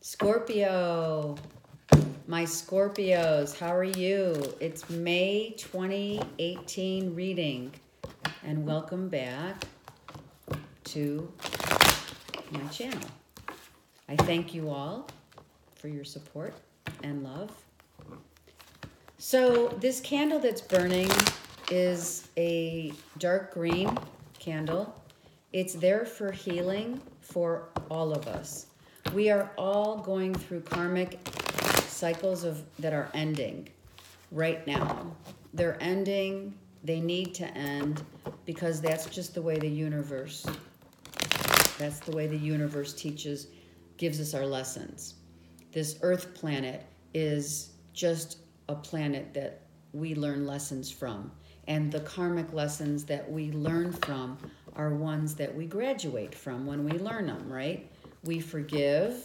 Scorpio, my Scorpios, how are you? It's May 2018 reading, and welcome back to my channel. I thank you all for your support and love. So this candle that's burning is a dark green candle. It's there for healing for all of us. We are all going through karmic cycles that are ending right now. They're ending. They need to end because that's just the way the universe. That's the way the universe gives us our lessons. This Earth planet is just a planet that we learn lessons from, and the karmic lessons that we learn from are ones that we graduate from when we learn them, right? We forgive,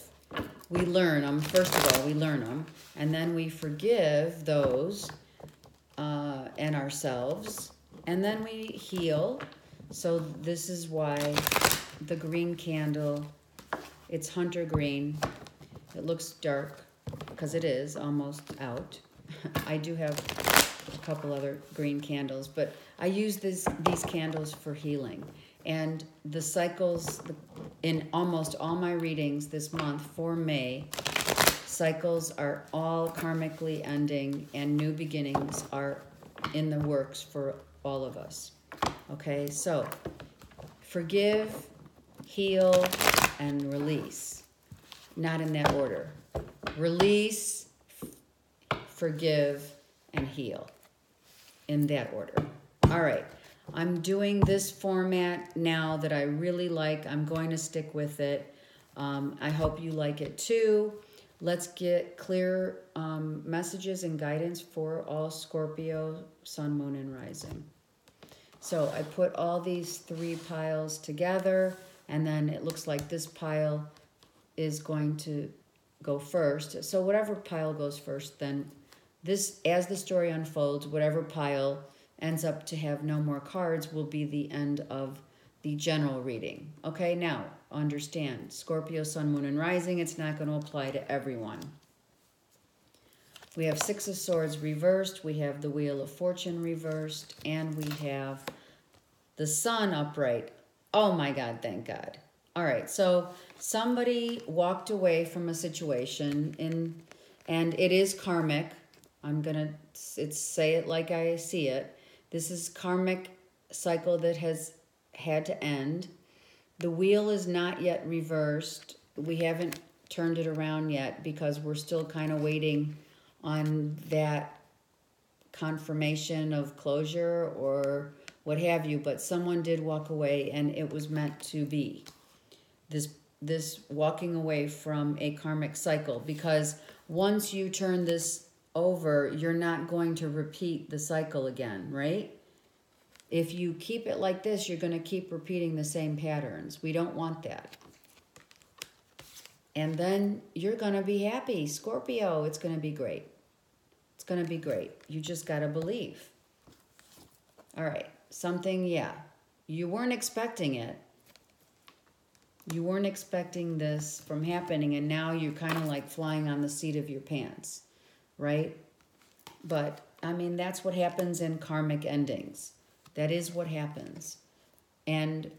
we learn them. First of all, we learn them, and then we forgive those and ourselves, and then we heal. So this is why the green candle, it's hunter green. It looks dark because it is almost out. I do have a couple other green candles, but I use these candles for healing. And the cycles, in almost all my readings this month for May, cycles are all karmically ending and new beginnings are in the works for all of us. Okay, so forgive, heal, and release. Not in that order. Release, forgive, and heal. In that order. All right. I'm doing this format now that I really like. I'm going to stick with it. I hope you like it too. Let's get clear messages and guidance for all Scorpio, Sun, Moon, and Rising. So I put all these three piles together, and then it looks like this pile is going to go first. So whatever pile goes first, then this, as the story unfolds, whatever pile ends up to have no more cards will be the end of the general reading. Okay, now understand, Scorpio, Sun, Moon, and Rising, it's not going to apply to everyone. We have Six of Swords reversed, we have the Wheel of Fortune reversed, and we have the Sun upright. Oh my God, thank God. All right, so somebody walked away from a situation, and it is karmic. I'm going to say it like I see it. This is karmic cycle that has had to end. The wheel is not yet reversed. We haven't turned it around yet because we're still kind of waiting on that confirmation of closure or what have you. But someone did walk away, and it was meant to be. This walking away from a karmic cycle, because once you turn this over, you're not going to repeat the cycle again, right? If you keep it like this, you're going to keep repeating the same patterns. We don't want that. And then you're going to be happy. Scorpio, it's going to be great. It's going to be great. You just got to believe. All right. Something, yeah. You weren't expecting it. You weren't expecting this from happening, and now you're kind of like flying on the seat of your pants. Right? But, I mean, that's what happens in karmic endings. That is what happens. And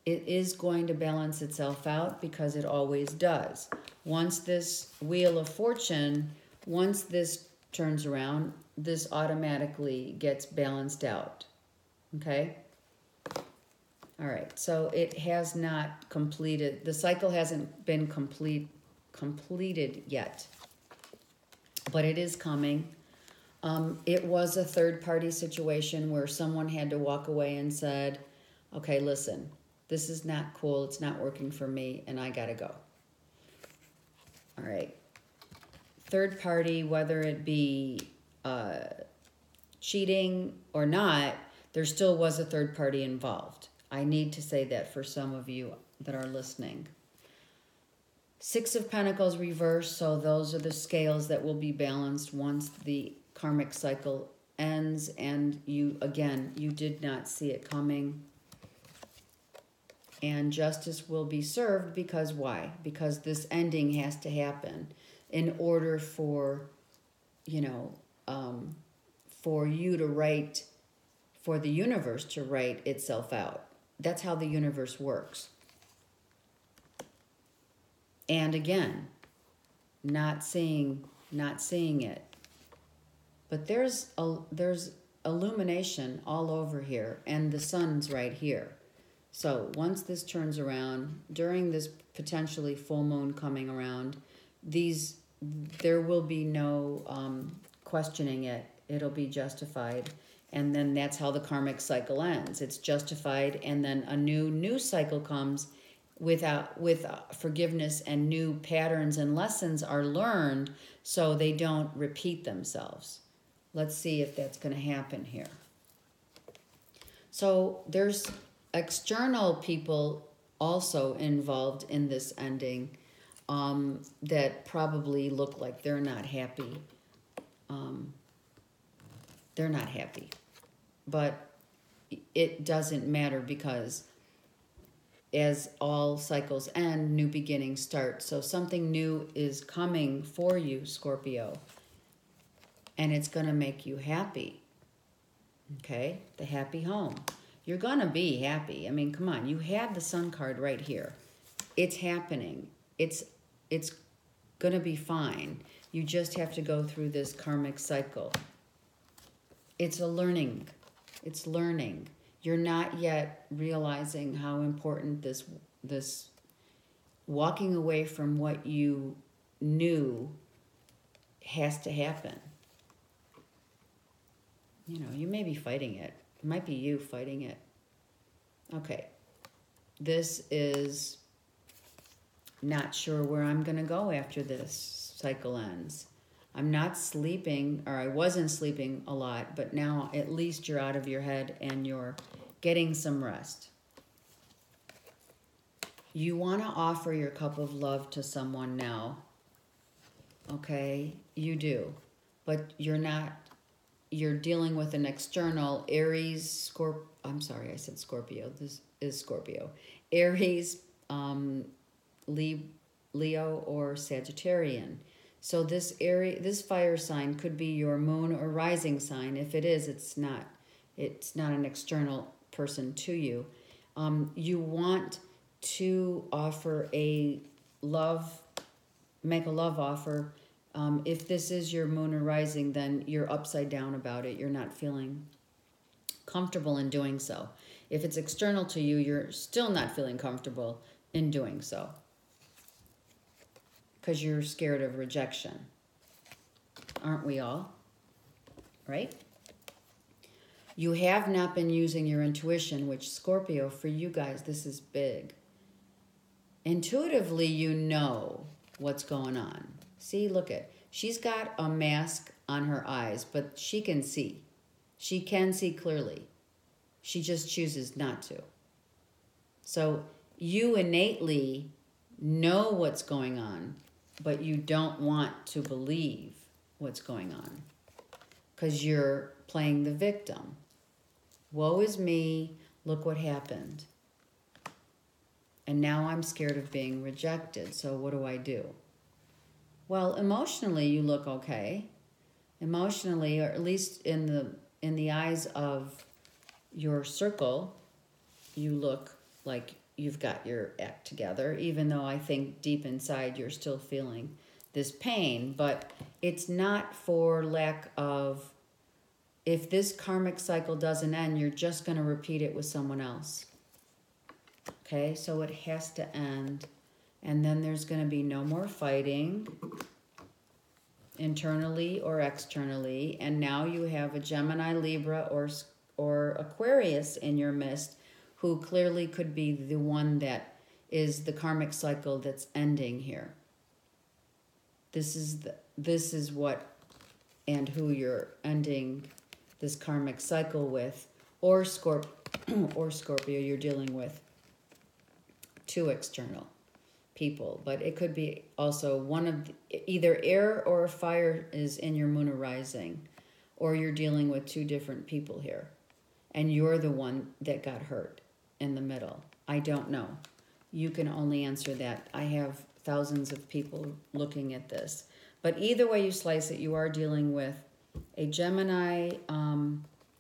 it is going to balance itself out because it always does. Once this Wheel of Fortune, once this turns around, this automatically gets balanced out. Okay? All right. So it has not completed. The cycle hasn't been completed yet. But it is coming. It was a third-party situation where someone had to walk away and said, okay, listen, this is not cool. It's not working for me, and I got to go. All right. Third party, whether it be cheating or not, there still was a third party involved. I need to say that for some of you that are listening. Six of Pentacles reversed, so those are the scales that will be balanced once the karmic cycle ends, and you did not see it coming. and justice will be served, because why? Because this ending has to happen in order for, you know, for you to write, for the universe to write itself out. That's how the universe works. And again, not seeing it. But there's illumination all over here, and the sun's right here. So once this turns around, during this potentially full moon coming around, there will be no questioning it. It'll be justified. And then that's how the karmic cycle ends. It's justified, and then a new cycle comes with forgiveness, and new patterns and lessons are learned so they don't repeat themselves. Let's see if that's going to happen here. So there's external people also involved in this ending that probably look like they're not happy. They're not happy. But it doesn't matter, because as all cycles end, new beginnings start. So something new is coming for you, Scorpio. And it's going to make you happy. Okay? The happy home. You're going to be happy. I mean, come on. You have the sun card right here. It's happening. It's going to be fine. You just have to go through this karmic cycle. It's a learning. It's learning. You're not yet realizing how important this walking away from what you knew has to happen. You know, you may be fighting it. It might be you fighting it. Okay. This is not sure where I'm going to go after this cycle ends. I'm not sleeping, or I wasn't sleeping a lot, but now at least you're out of your head and you're getting some rest. You want to offer your cup of love to someone now. Okay? You do. But you're not, you're dealing with an external Aries, I'm sorry, I said Scorpio. This is Scorpio. Aries, Leo, or Sagittarian. So this fire sign could be your moon or rising sign. If it is, it's not an external person to you. You want to offer make a love offer. If this is your moon or rising, then you're upside down about it. You're not feeling comfortable in doing so. If it's external to you, you're still not feeling comfortable in doing so, because you're scared of rejection. Aren't we all? Right? You have not been using your intuition, which, Scorpio, for you guys, this is big. Intuitively, you know what's going on. See, look at, she's got a mask on her eyes, but she can see. She can see clearly. She just chooses not to. So you innately know what's going on, but you don't want to believe what's going on because you're playing the victim. Woe is me, look what happened. And now I'm scared of being rejected, so what do I do? Well, emotionally, you look okay. Emotionally, or at least in the eyes of your circle, you look like you've got your act together, even though I think deep inside you're still feeling this pain. But it's not for lack of, if this karmic cycle doesn't end, you're just going to repeat it with someone else. Okay, so it has to end. And then there's going to be no more fighting, internally or externally. And now you have a Gemini, Libra, or Aquarius in your midst, who clearly could be the one that is the karmic cycle that's ending here. This is what and who you're ending this karmic cycle with, or Scorpio, you're dealing with two external people. But it could be also one of either air or fire is in your moon or rising, or you're dealing with two different people here, and you're the one that got hurt in the middle. I don't know. You can only answer that. I have thousands of people looking at this. But either way you slice it, you are dealing with a Gemini,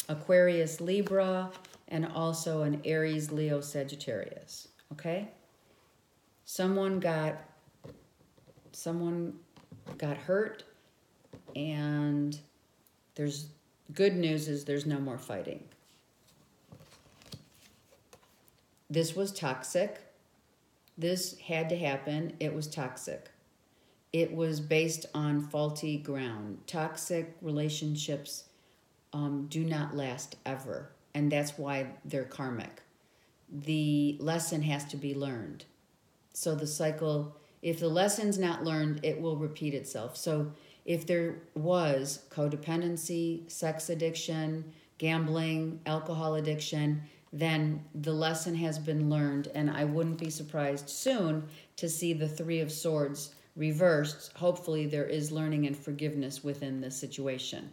Aquarius, Libra, and also an Aries, Leo, Sagittarius. Okay? Someone got hurt, and there's good news is there's no more fighting. This was toxic. This had to happen. It was toxic. It was based on faulty ground. Toxic relationships do not last ever, and that's why they're karmic. The lesson has to be learned. So the cycle, if the lesson's not learned, it will repeat itself. So if there was codependency, sex addiction, gambling, alcohol addiction, then the lesson has been learned, and I wouldn't be surprised soon to see the Three of Swords reversed. Hopefully there is learning and forgiveness within this situation.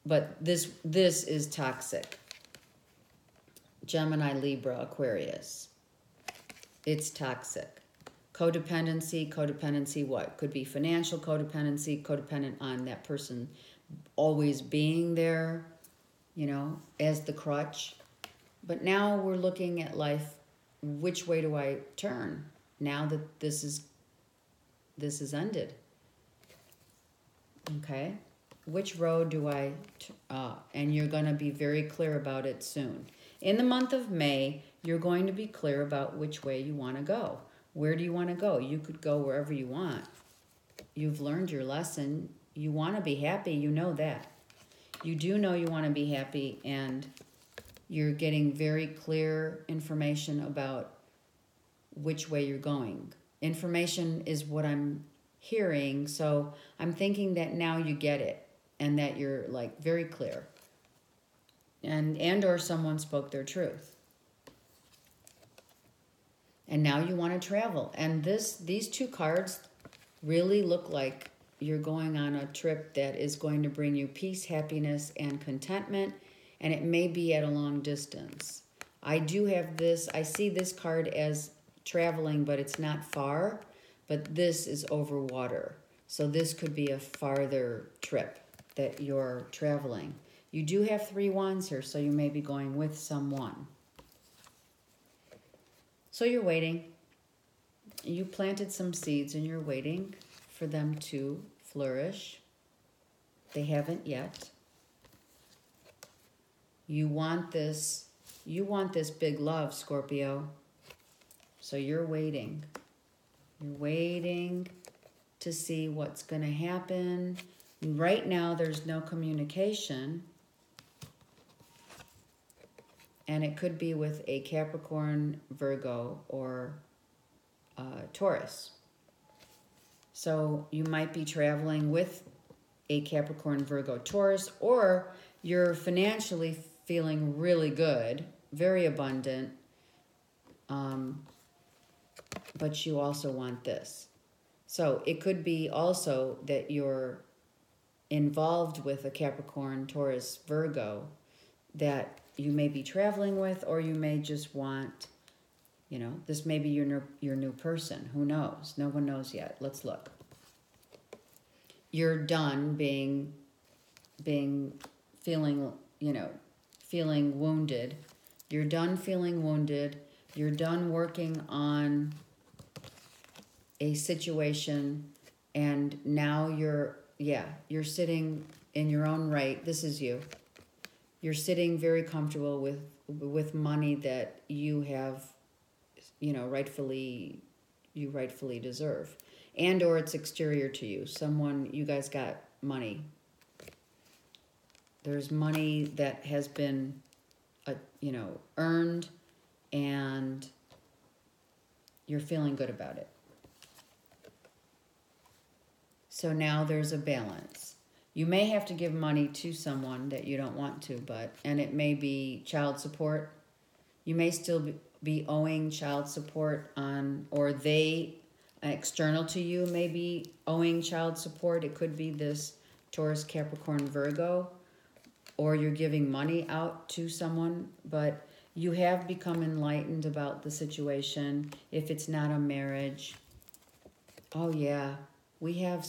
But this is toxic. Gemini, Libra, Aquarius. It's toxic. Codependency what? Could be financial codependency, codependent on that person always being there, as the crutch. But now we're looking at life, which way do I turn now that this is ended? Okay? Which road do I, and you're going to be very clear about it soon. In the month of May, you're going to be clear about which way you want to go. Where do you want to go? You could go wherever you want. You've learned your lesson. You want to be happy. You know that. You do know you want to be happy, and you're getting very clear information about which way you're going. Information is what I'm hearing, so I'm thinking that now you get it and that you're like very clear. And or someone spoke their truth. And now you want to travel. And these two cards really look like you're going on a trip that is going to bring you peace, happiness, and contentment, and it may be at a long distance. I do have this, I see this card as traveling, but it's not far, but this is over water. So this could be a farther trip that you're traveling. You do have 3 wands here, so you may be going with someone. So you're waiting. You planted some seeds and you're waiting for them to flourish. They haven't yet. You want this big love, Scorpio. So you're waiting. You're waiting to see what's going to happen. Right now there's no communication. And it could be with a Capricorn, Virgo, or Taurus. So you might be traveling with a Capricorn, Virgo, Taurus, or you're financially feeling really good, very abundant, but you also want this. So it could be also that you're involved with a Capricorn, Taurus, Virgo that you may be traveling with, or you may just want, this may be your new person. Who knows? No one knows yet. Let's look. You're done feeling wounded. You're done feeling wounded. You're done working on a situation, and now you're sitting in your own right. This is you. You're sitting very comfortable with money that you have, rightfully deserve. And or it's exterior to you. You guys got money. There's money that has been, earned, and you're feeling good about it. So now there's a balance. You may have to give money to someone that you don't want to, and it may be child support. You may still be owing child support or they, external to you, may be owing child support. It could be this Taurus, Capricorn, Virgo, or you're giving money out to someone, but You have become enlightened about the situation. If it's not a marriage, oh yeah, we have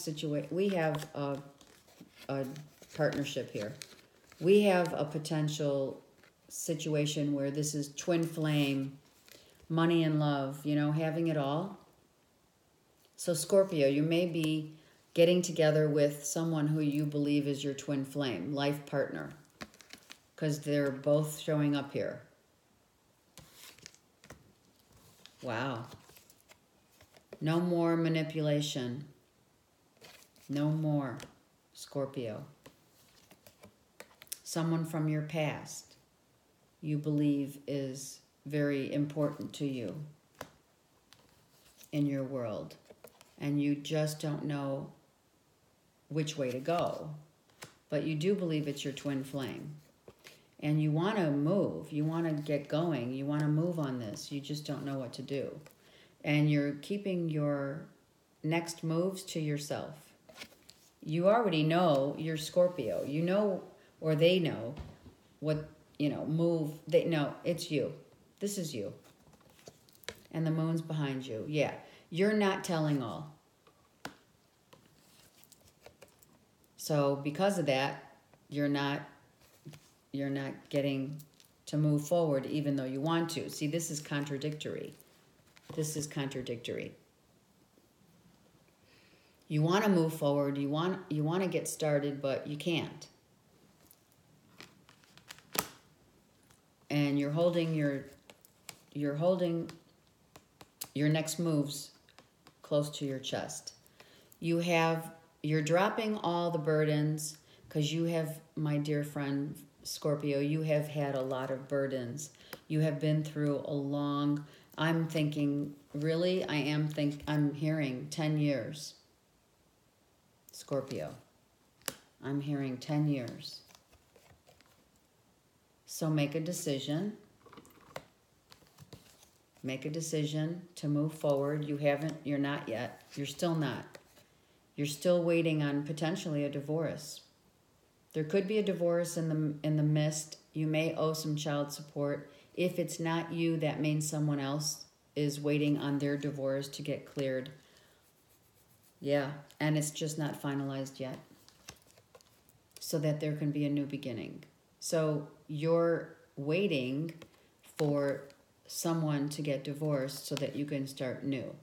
a partnership here. We have a potential situation where this is twin flame, money and love, you know, having it all. So Scorpio, you may be getting together with someone who you believe is your twin flame, life partner, because they're both showing up here. Wow. No more manipulation. No more, Scorpio. Someone from your past you believe is very important to you in your world, and you just don't know which way to go, but you do believe it's your twin flame, and you want to move, you want to get going, you want to move on this, you just don't know what to do, and you're keeping your next moves to yourself. You already know you're Scorpio, you know, or they know what, you know, move, they know it's you, this is you, and the moon's behind you. Yeah, you're not telling all. So because of that, you're not getting to move forward even though you want to. See, this is contradictory. This is contradictory. You want to move forward, you want to get started, but you can't. And you're holding your next moves close to your chest. You're dropping all the burdens, because you have, my dear friend Scorpio, you have had a lot of burdens. You have been through a long, I'm thinking, really, I'm hearing 10 years. Scorpio, I'm hearing 10 years. So make a decision. Make a decision to move forward. You're not yet. You're still not. You're still waiting on potentially a divorce. There could be a divorce in the mist. You may owe some child support. If it's not you, that means someone else is waiting on their divorce to get cleared. Yeah, and it's just not finalized yet, so that there can be a new beginning. So you're waiting for someone to get divorced so that you can start new.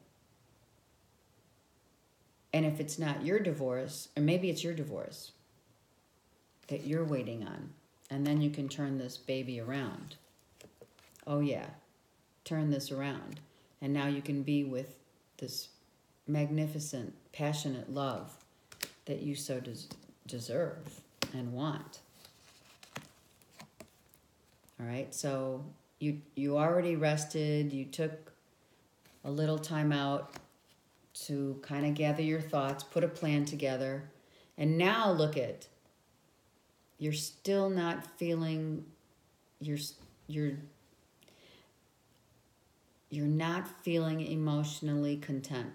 And if it's not your divorce, or maybe it's your divorce that you're waiting on, and then you can turn this baby around. Oh yeah, turn this around. And now you can be with this magnificent, passionate love that you so deserve and want. All right, so you already rested, you took a little time out to kind of gather your thoughts, put a plan together, and now look at, you're still not feeling, you're not feeling emotionally content.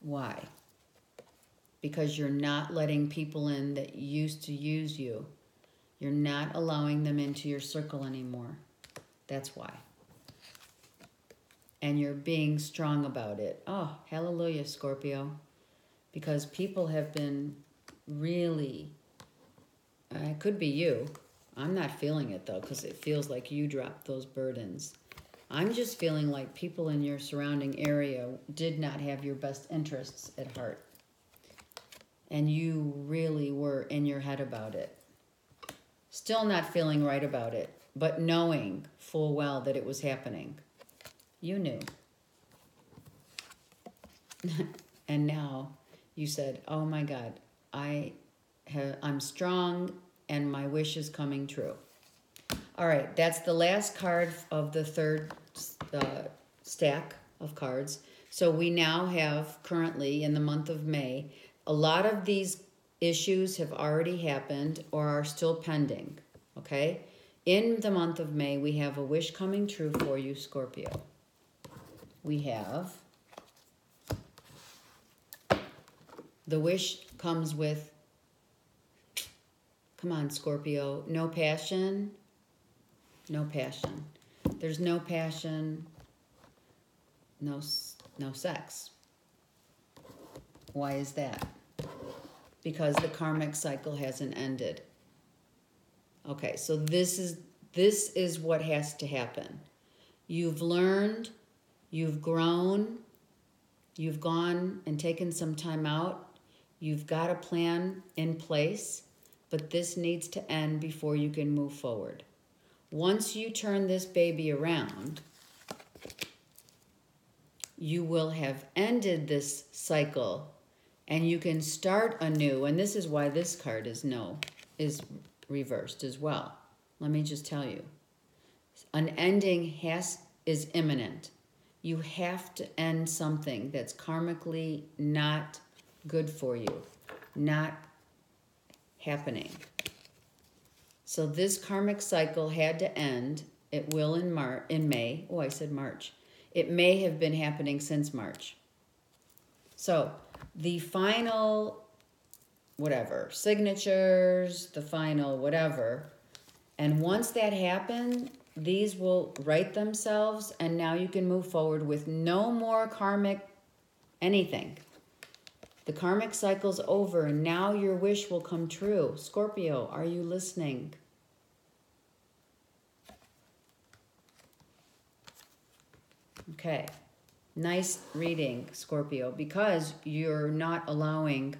Why? Because you're not letting people in that used to use you. You're not allowing them into your circle anymore. That's why. And you're being strong about it. Oh, hallelujah, Scorpio. Because people have been really, it could be you. I'm not feeling it though, because it feels like you dropped those burdens. I'm just feeling like people in your surrounding area did not have your best interests at heart. And you really were in your head about it. Still not feeling right about it, but knowing full well that it was happening. You knew. And now you said, oh my God, I'm strong and my wish is coming true. All right, that's the last card of the third stack of cards. So we now have currently in the month of May, a lot of these issues have already happened or are still pending, okay? In the month of May, we have a wish coming true for you, Scorpio. We have, the wish comes with Come on, Scorpio. No passion. No passion. There's no passion. No sex. Why is that? Because the karmic cycle hasn't ended. Okay, so this is what has to happen. You've learned, you've grown, you've gone and taken some time out, you've got a plan in place, but this needs to end before you can move forward. Once you turn this baby around, you will have ended this cycle and you can start anew. And this is why this card is reversed as well. Let me just tell you. An ending is imminent. You have to end something that's karmically not good for you, not happening. So this karmic cycle had to end. It will in May. Oh, I said March. It may have been happening since March. So the final whatever, signatures, the final whatever, and once that happens, these will write themselves, and now you can move forward with no more karmic anything. The karmic cycle's over, and now your wish will come true. Scorpio, are you listening? Okay. Nice reading, Scorpio, because you're not allowing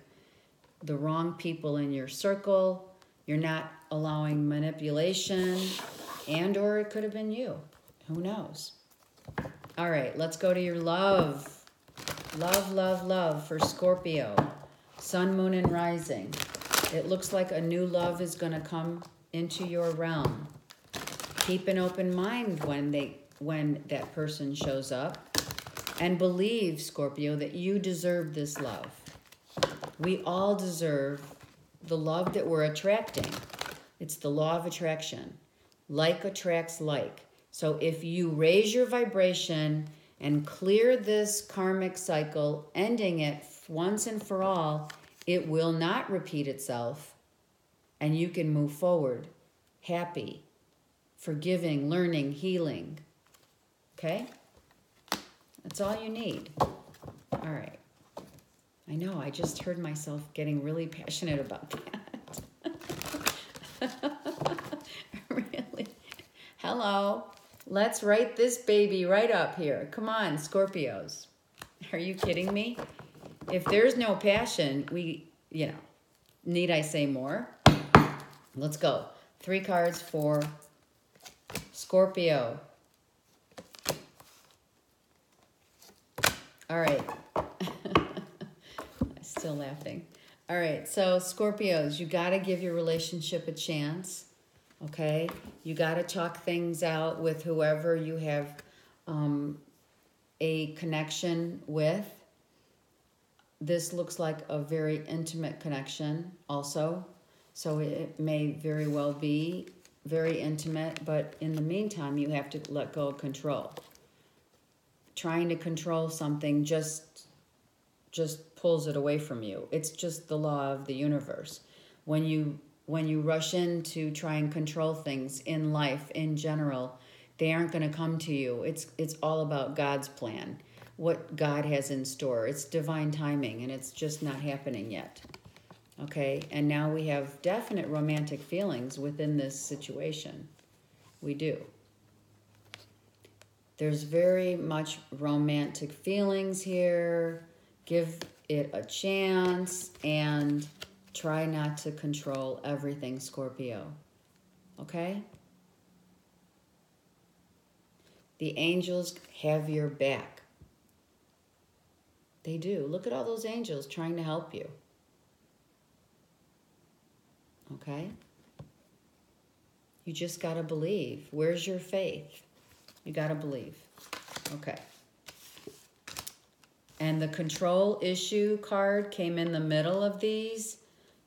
the wrong people in your circle. You're not allowing manipulation, and or it could have been you. Who knows? All right, let's go to your love. Love, love, love for Scorpio. Sun, moon, and rising. It looks like a new love is going to come into your realm. Keep an open mind when that person shows up. And believe, Scorpio, that you deserve this love. We all deserve the love that we're attracting. It's the law of attraction. Like attracts like. So if you raise your vibration and clear this karmic cycle, ending it once and for all, it will not repeat itself, and you can move forward happy, forgiving, learning, healing. Okay? That's all you need. All right. I know, I just heard myself getting really passionate about that. Really? Hello. Let's write this baby right up here. Come on, Scorpios. Are you kidding me? If there's no passion, need I say more? Let's go. 3 cards for Scorpio. All right. I'm still laughing. All right, so Scorpios, you got to give your relationship a chance, okay? You got to talk things out with whoever you have a connection with. This looks like a very intimate connection also, so it may very well be very intimate, but in the meantime, you have to let go of control. Trying to control something just pulls it away from you. It's just the law of the universe. When you rush in to try and control things in life in general, they aren't going to come to you. It's all about God's plan, what God has in store. It's divine timing, and it's just not happening yet. Okay? And now we have definite romantic feelings within this situation. We do. There's very much romantic feelings here. Give it a chance and try not to control everything, Scorpio. Okay? The angels have your back. They do. Look at all those angels trying to help you. Okay? You just got to believe. Where's your faith? You got to believe. Okay. And the control issue card came in the middle of these.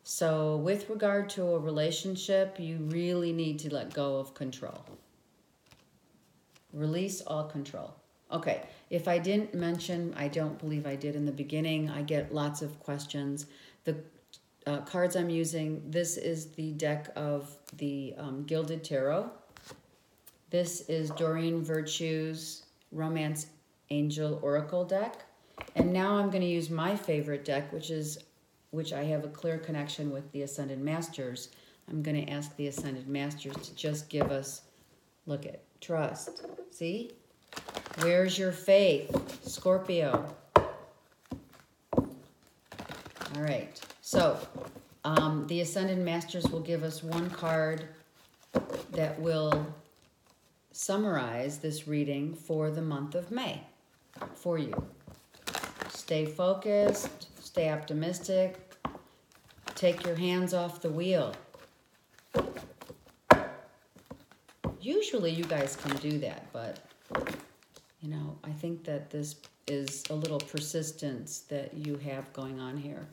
So with regard to a relationship, you really need to let go of control. Release all control. Okay. If I didn't mention, I don't believe I did in the beginning, I get lots of questions. cards I'm using, this is the deck of the Gilded Tarot. This is Doreen Virtue's Romance Angel Oracle deck. And now I'm going to use my favorite deck, which I have a clear connection with the Ascended Masters. I'm going to ask the Ascended Masters to just give us, look at, trust. See? Where's your faith? Scorpio. All right. So, the Ascended Masters will give us one card that will summarize this reading for the month of May for you. Stay focused, stay optimistic, take your hands off the wheel. Usually you guys can do that, but, you know, I think that this is a little persistence that you have going on here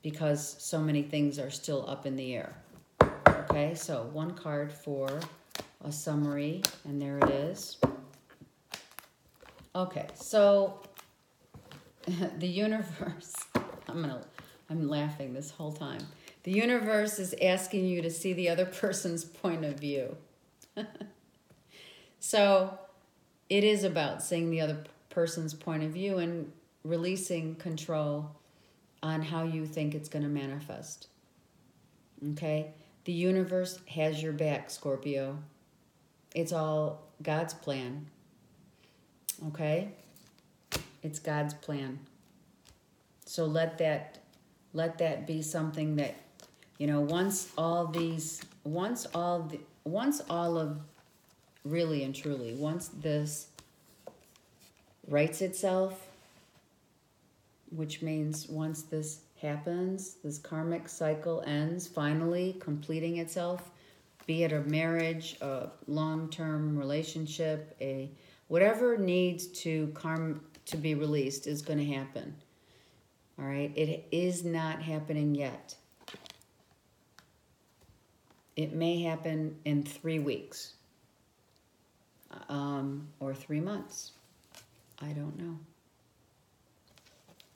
because so many things are still up in the air. Okay, so one card for a summary, and there it is. Okay, so the universe, I'm laughing this whole time. The universe is asking you to see the other person's point of view. So it is about seeing the other person's point of view and releasing control on how you think it's going to manifest. Okay? The universe has your back, Scorpio. It's all God's plan. Okay? It's God's plan. So let that be something that, you know, once all of really and truly, once this writes itself, which means once this happens, this karmic cycle ends, finally completing itself, be it a marriage, a long-term relationship, whatever needs to be released is going to happen. All right? It is not happening yet. It may happen in 3 weeks. Or 3 months. I don't know.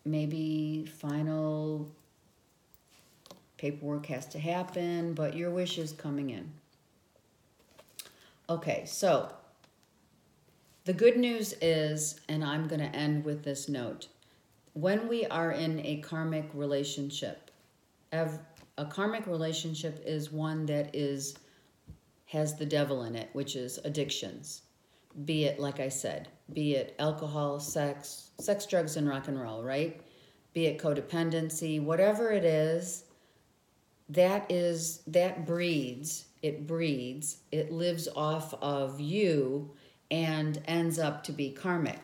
Maybe final paperwork has to happen, but your wish is coming in. Okay, so the good news is, and I'm going to end with this note, when we are in a karmic relationship, a karmic relationship is one that has the devil in it, which is addictions. Be it, like I said, be it alcohol, sex, drugs, and rock and roll, right? Be it codependency, whatever it is, that breeds, it lives off of you and ends up to be karmic.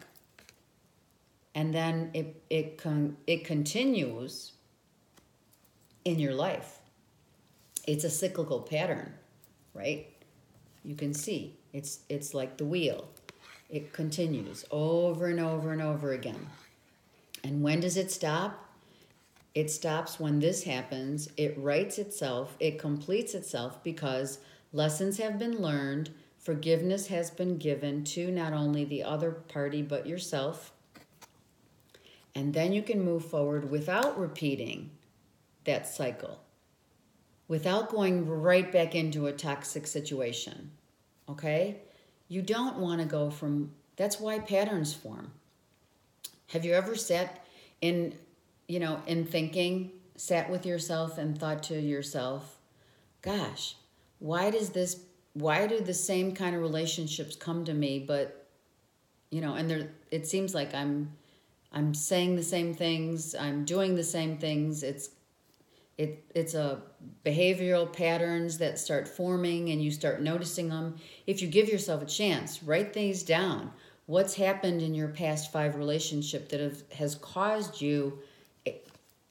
And then it continues in your life. It's a cyclical pattern, right? You can see it's like the wheel. It continues over and over and over again. And when does it stop? It stops when this happens. It writes itself. It completes itself because lessons have been learned. Forgiveness has been given to not only the other party but yourself. And then you can move forward without repeating that cycle, without going right back into a toxic situation. Okay? You don't want to go from, that's why patterns form. Have you ever sat in thinking, sat with yourself and thought to yourself, gosh, why do the same kind of relationships come to me, but, and it seems like I'm saying the same things, I'm doing the same things, it's a behavioral patterns that start forming and you start noticing them. If you give yourself a chance, write these down. What's happened in your past 5 relationship that has caused you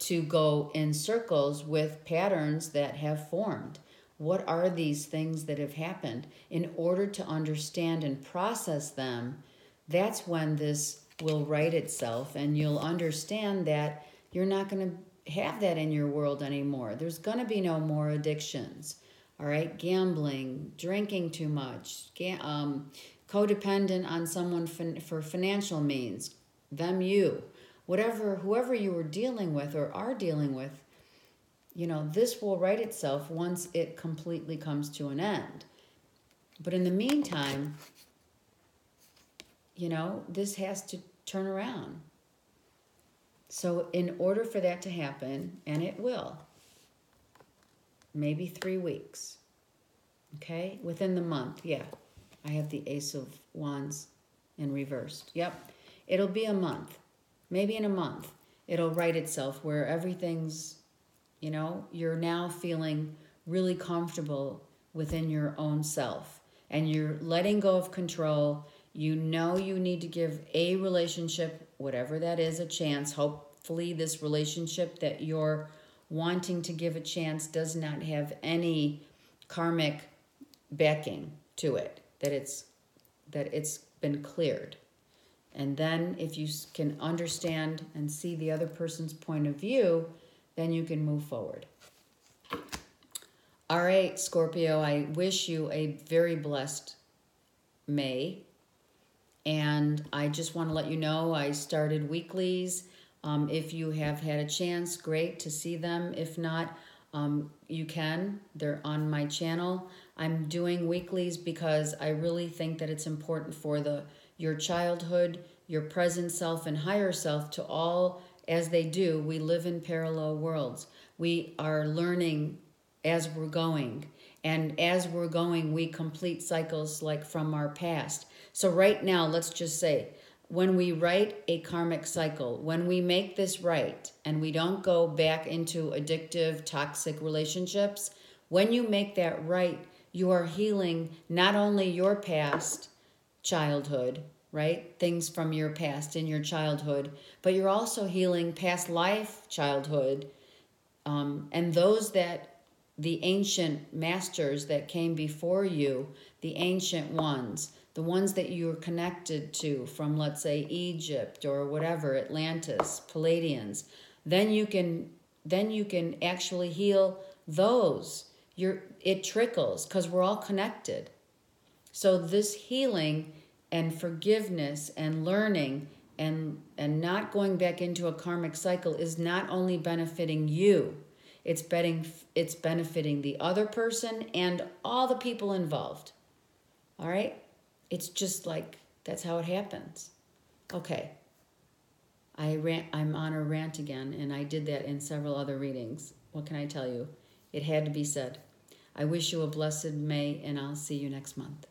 to go in circles with patterns that have formed? What are these things that have happened? In order to understand and process them, that's when this will write itself and you'll understand that you're not going to have that in your world anymore. There's going to be no more addictions. All right? Gambling, drinking too much, codependent on someone for financial means, whoever you were dealing with or are dealing with, this will right itself once it completely comes to an end. But in the meantime, this has to turn around. So in order for that to happen, and it will, maybe 3 weeks, okay? Within the month, yeah. I have the Ace of Wands in reversed. Yep. It'll be a month. Maybe in a month, it'll right itself where everything's, you're now feeling really comfortable within your own self. And you're letting go of control. You know you need to give a relationship, whatever that is, a chance. Hopefully this relationship that you're wanting to give a chance does not have any karmic backing to it, that it's been cleared. And then if you can understand and see the other person's point of view, then you can move forward. All right, Scorpio, I wish you a very blessed May. And I just want to let you know I started weeklies. If you have had a chance, great to see them. If not, you can. They're on my channel. I'm doing weeklies because I really think that it's important for your childhood, your present self, and higher self to all, as they do. We live in parallel worlds. We are learning as we're going. And as we're going, we complete cycles like from our past. So right now, let's just say, when we write a karmic cycle, when we make this right, and we don't go back into addictive, toxic relationships, when you make that right, you are healing not only your past childhood, right? Things from your past in your childhood, but you're also healing past life childhood, and the ancient masters that came before you, the ancient ones, the ones that you were connected to from, let's say, Egypt or whatever, Atlantis, Palladians, then you can actually heal those. It trickles because we're all connected. So this healing and forgiveness and learning and not going back into a karmic cycle is not only benefiting you, it's benefiting the other person and all the people involved. All right? It's just like, that's how it happens. Okay. I'm on a rant again, and I did that in several other readings. What can I tell you? It had to be said. I wish you a blessed May, and I'll see you next month.